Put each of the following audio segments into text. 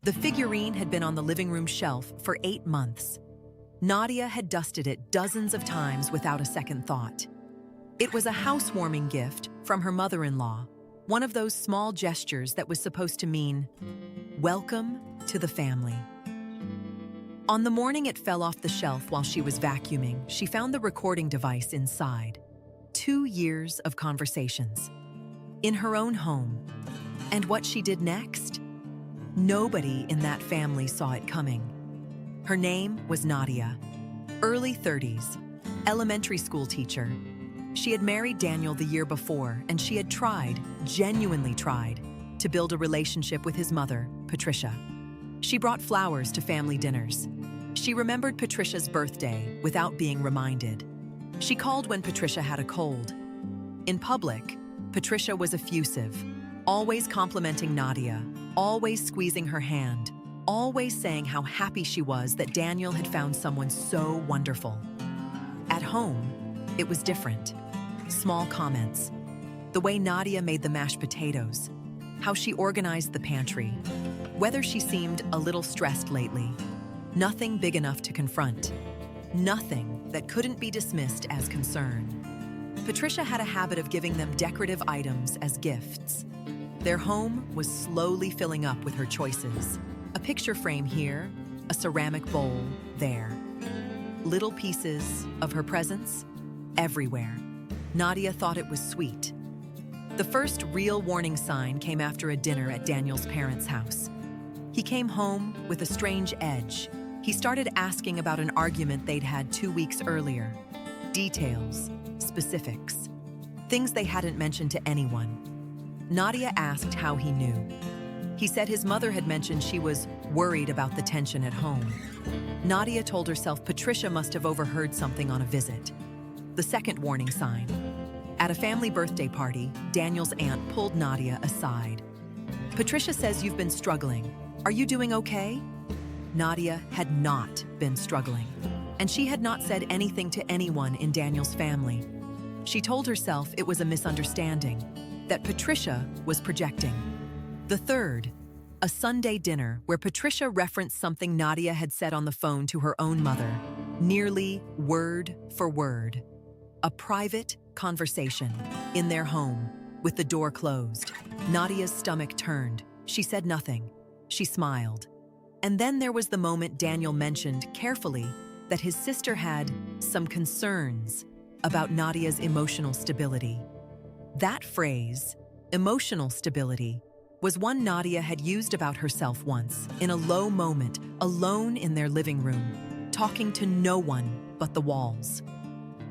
The figurine had been on the living room shelf for 8 months. Nadia had dusted it dozens of times without a second thought. It was a housewarming gift from her mother-in-law, one of those small gestures that was supposed to mean, "Welcome to the family." On the morning it fell off the shelf while she was vacuuming, she found the recording device inside. 2 years of conversations. In her own home. And what she did next? Nobody in that family saw it coming. Her name was Nadia. Early 30s, elementary school teacher. She had married Daniel the year before, and she had tried, genuinely tried, to build a relationship with his mother, Patricia. She brought flowers to family dinners. She remembered Patricia's birthday without being reminded. She called when Patricia had a cold. In public, Patricia was effusive, always complimenting Nadia, always squeezing her hand, always saying how happy she was that Daniel had found someone so wonderful. At home, it was different. Small comments. The way Nadia made the mashed potatoes, how she organized the pantry, whether she seemed a little stressed lately. Nothing big enough to confront. Nothing that couldn't be dismissed as concern. Patricia had a habit of giving them decorative items as gifts. Their home was slowly filling up with her choices. A picture frame here, a ceramic bowl there. Little pieces of her presence everywhere. Nadia thought it was sweet. The first real warning sign came after a dinner at Daniel's parents' house. He came home with a strange edge. He started asking about an argument they'd had 2 weeks earlier. Details, specifics, things they hadn't mentioned to anyone. Nadia asked how he knew. He said his mother had mentioned she was worried about the tension at home. Nadia told herself Patricia must have overheard something on a visit. The second warning sign. At a family birthday party, Daniel's aunt pulled Nadia aside. "Patricia says you've been struggling. Are you doing okay?" Nadia had not been struggling, and she had not said anything to anyone in Daniel's family. She told herself it was a misunderstanding, that Patricia was projecting. The third, a Sunday dinner where Patricia referenced something Nadia had said on the phone to her own mother, nearly word for word. A private conversation in their home, with the door closed. Nadia's stomach turned. She said nothing. She smiled. And then there was the moment Daniel mentioned carefully that his sister had some concerns about Nadia's emotional stability. That phrase, emotional stability, was one Nadia had used about herself once, in a low moment, alone in their living room, talking to no one but the walls.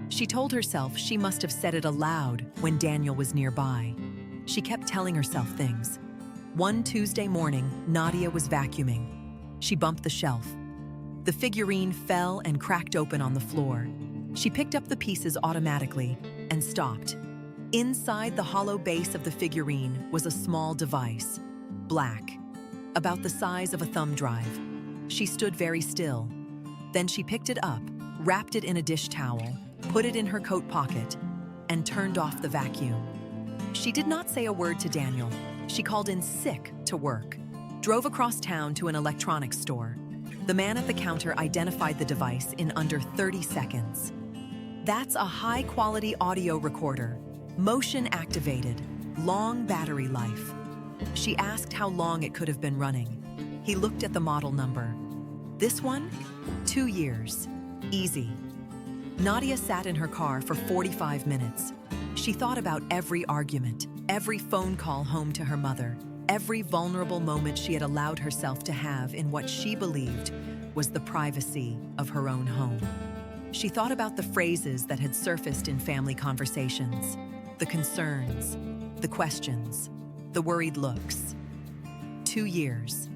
She told herself she must have said it aloud when Daniel was nearby. She kept telling herself things. One Tuesday morning, Nadia was vacuuming. She bumped the shelf. The figurine fell and cracked open on the floor. She picked up the pieces automatically and stopped. Inside the hollow base of the figurine was a small device, black, about the size of a thumb drive. She stood very still. Then she picked it up, wrapped it in a dish towel, put it in her coat pocket, and turned off the vacuum. She did not say a word to Daniel. She called in sick to work, drove across town to an electronics store. The man at the counter identified the device in under 30 seconds. That's a high-quality audio recorder, motion-activated, long battery life. She asked how long it could have been running. He looked at the model number. This one? 2 years. Easy. Nadia sat in her car for 45 minutes. She thought about every argument, every phone call home to her mother, every vulnerable moment she had allowed herself to have in what she believed was the privacy of her own home. She thought about the phrases that had surfaced in family conversations, the concerns, the questions, the worried looks. 2 years.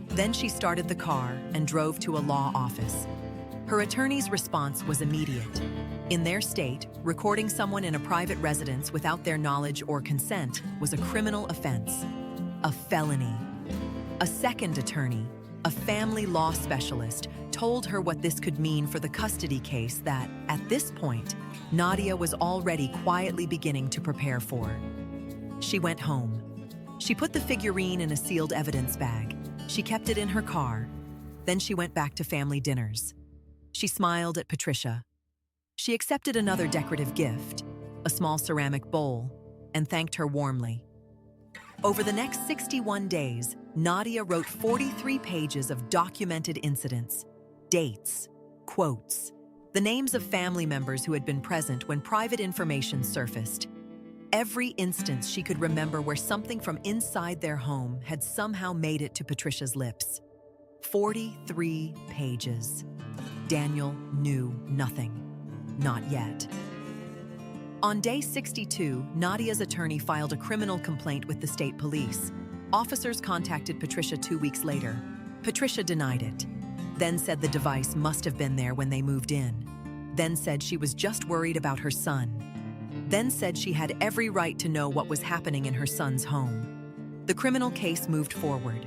Then she started the car and drove to a law office. Her attorney's response was immediate. In their state, recording someone in a private residence without their knowledge or consent was a criminal offense, a felony. A second attorney, a family law specialist, told her what this could mean for the custody case that, at this point, Nadia was already quietly beginning to prepare for. She went home. She put the figurine in a sealed evidence bag. She kept it in her car. Then she went back to family dinners. She smiled at Patricia. She accepted another decorative gift, a small ceramic bowl, and thanked her warmly. Over the next 61 days, Nadia wrote 43 pages of documented incidents, dates, quotes, the names of family members who had been present when private information surfaced. Every instance she could remember where something from inside their home had somehow made it to Patricia's lips. 43 pages. Daniel knew nothing. Not yet. On day 62, Nadia's attorney filed a criminal complaint with the state police. Officers contacted Patricia 2 weeks later. Patricia denied it, then said the device must have been there when they moved in, then said she was just worried about her son, then said she had every right to know what was happening in her son's home. The criminal case moved forward.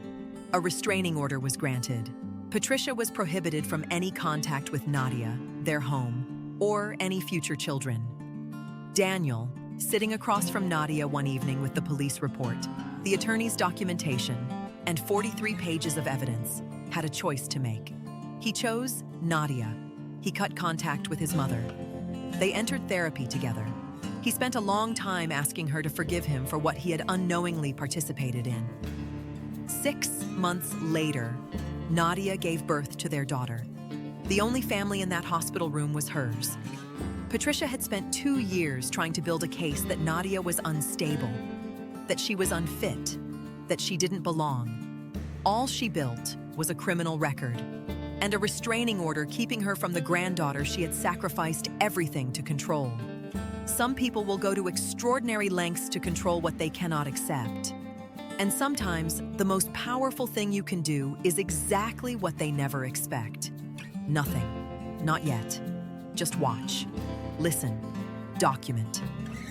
A restraining order was granted. Patricia was prohibited from any contact with Nadia, their home, or any future children. Daniel, sitting across from Nadia one evening with the police report, the attorney's documentation, and 43 pages of evidence, had a choice to make. He chose Nadia. He cut contact with his mother. They entered therapy together. He spent a long time asking her to forgive him for what he had unknowingly participated in. 6 months later, Nadia gave birth to their daughter. The only family in that hospital room was hers. Patricia had spent 2 years trying to build a case that Nadia was unstable, that she was unfit, that she didn't belong. All she built was a criminal record and a restraining order keeping her from the granddaughter she had sacrificed everything to control. Some people will go to extraordinary lengths to control what they cannot accept. And sometimes, the most powerful thing you can do is exactly what they never expect. Nothing. Not yet. Just watch. Listen. Document.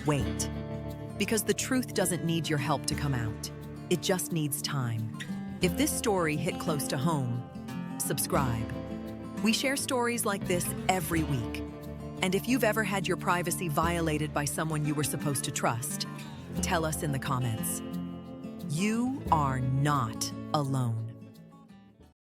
Wait. Because the truth doesn't need your help to come out. It just needs time. If this story hit close to home, subscribe. We share stories like this every week. And if you've ever had your privacy violated by someone you were supposed to trust, tell us in the comments. You are not alone.